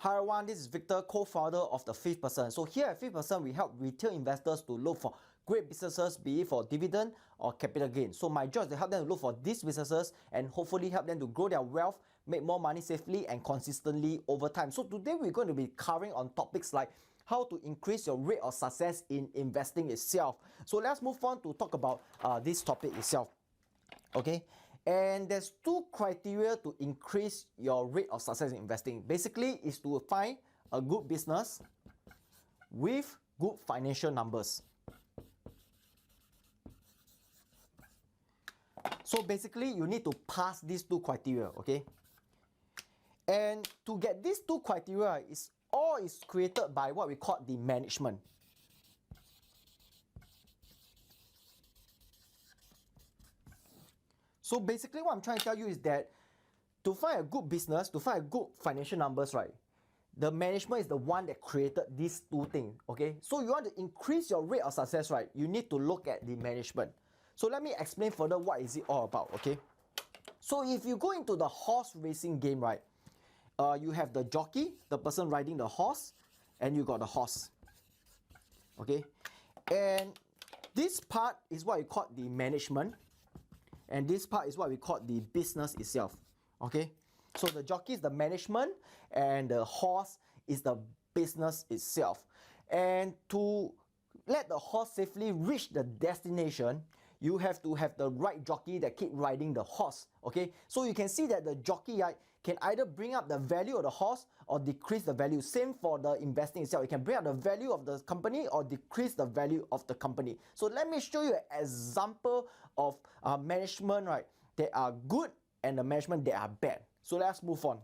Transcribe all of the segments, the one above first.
Hi everyone, this is Victor, co-founder of the Fifth Person. So here at Fifth Person, we help retail investors to look for great businesses, be it for dividend or capital gain. So my job is to help them to look for these businesses and hopefully help them to grow their wealth, make more money safely and consistently over time. So today we're going to be covering on topics like how to increase your rate of success in investing itself. So let's move on to talk about this topic itself. Okay, and there's two criteria to increase your rate of success in investing. Basically is to find a good business with good financial numbers. So basically you need to pass these two criteria. Okay, and to get these two criteria is created by what we call the management. So basically what I'm trying to tell you is that to find a good business, to find a good financial numbers, right, the management is the one that created these two things, okay? So you want to increase your rate of success, right, you need to look at the management. So let me explain further what is it all about, okay? So if you go into the horse racing game, right, you have the jockey, the person riding the horse, and you got the horse, okay? And this part is what we call the management. And this part is what we call the business itself. Okay, so the jockey is the management and the horse is the business itself. And to let the horse safely reach the destination, you have to have the right jockey that keep riding the horse. Okay, so you can see that the jockey, right, can either bring up the value of the horse or decrease the value. Same for the investing itself. You can bring up the value of the company or decrease the value of the company. So let me show you an example of management, right, that are good and the management that are bad. So let's move on.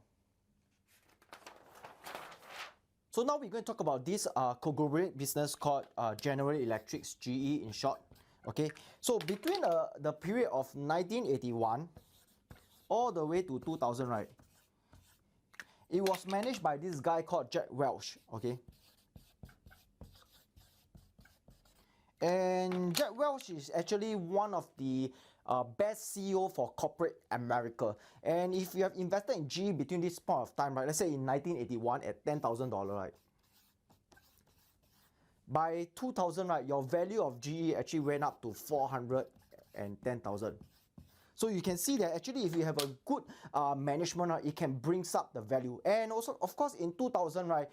So now we're going to talk about this conglomerate business called General Electric's, GE in short. Okay, so between the period of 1981 all the way to 2000, right, it was managed by this guy called Jack Welch. Okay, and Jack Welch is actually one of the best CEO for corporate America. And if you have invested in GE between this point of time, right, let's say in 1981 at $10,000, right, by 2000, right, your value of GE actually went up to 410,000. So you can see that actually if you have a good management, right, it can bring up the value. And also, of course, in 2000, right,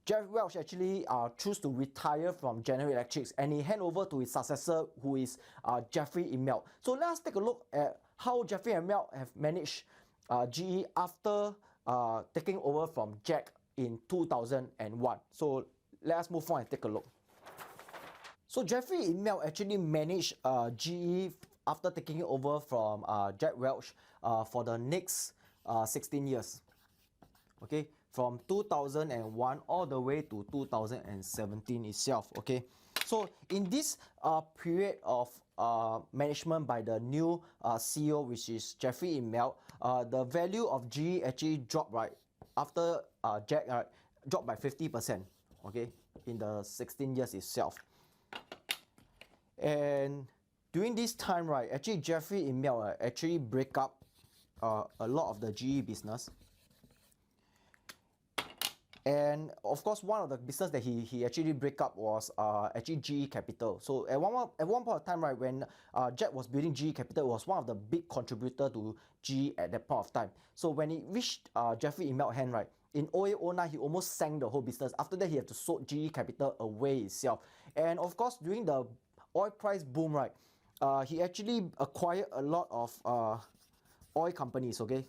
Jeff Welch actually chose to retire from General Electric and he hand over to his successor, who is Jeffrey Immelt. So let's take a look at how Jeffrey Immelt have managed GE after taking over from Jack in 2001. So let's move on and take a look. So Jeffrey Immelt actually managed GE after taking it over from Jack Welch for the next 16 years. Okay, from 2001 all the way to 2017 itself. Okay, so in this period of management by the new CEO, which is Jeffrey Immelt, the value of GE actually dropped, right, after Jack, dropped by 50%. Okay, in the 16 years itself. And during this time, right, actually Jeffrey Immelt actually break up a lot of the GE business. And of course, one of the business that he actually break up was actually GE Capital. So at one point of time, right, when Jack was building GE Capital, it was one of the big contributor to GE at that point of time. So when it reached Jeffrey Immelt hand, right, in 0809, he almost sank the whole business. After that, he had to sold GE Capital away itself. And of course, during the oil price boom, right, he actually acquired a lot of oil companies. Okay,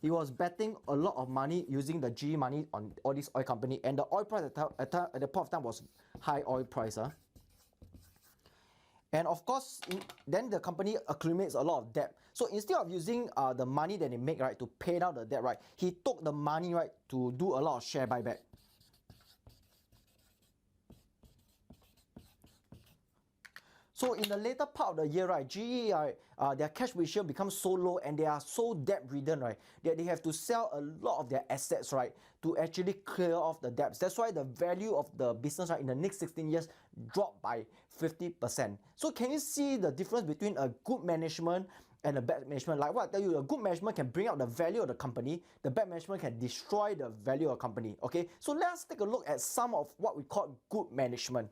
he was betting a lot of money using the GE money on all these oil company, and the oil price at the point of time was high oil price. And of course, then the company accumulates a lot of debt. So instead of using the money that they make, right, to pay down the debt, right, he took the money, right, to do a lot of share buyback. So in the later part of the year, right, GE, their cash ratio becomes so low and they are so debt-ridden, right, that they have to sell a lot of their assets, right, to actually clear off the debts. That's why the value of the business, right, in the next 16 years dropped by 50%. So can you see the difference between a good management and a bad management. Like what I tell you, a good management can bring out the value of the company, the bad management can destroy the value of the company. Okay, so let's take a look at some of what we call good management.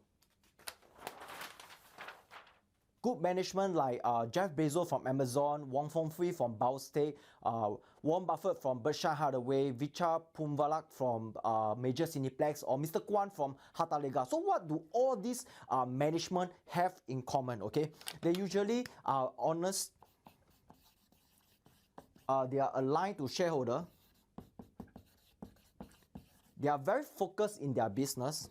Good management like Jeff Bezos from Amazon, Wong Fong Fui from Baostate, Warren Buffett from Berkshire Hathaway, Vicha Pumvalak from Major Cineplex, or Mr. Kwan from Hatalega. So what do all these management have in common? Okay, they usually are honest, they are aligned to shareholder, they are very focused in their business.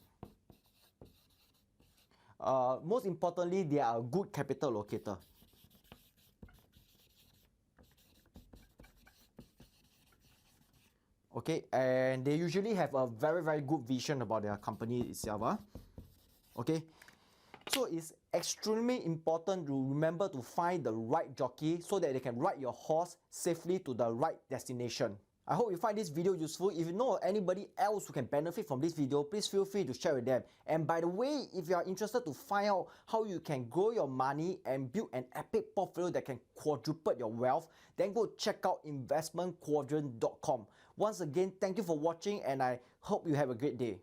Most importantly, they are a good capital allocator. Okay, and they usually have a very good vision about their company itself. Okay, so it's extremely important to remember to find the right jockey so that they can ride your horse safely to the right destination. I hope you find this video useful. If you know anybody else who can benefit from this video, please feel free to share with them. And by the way, if you are interested to find out how you can grow your money and build an epic portfolio that can quadruple your wealth, then go check out investmentquadrant.com. Once again, thank you for watching and I hope you have a great day.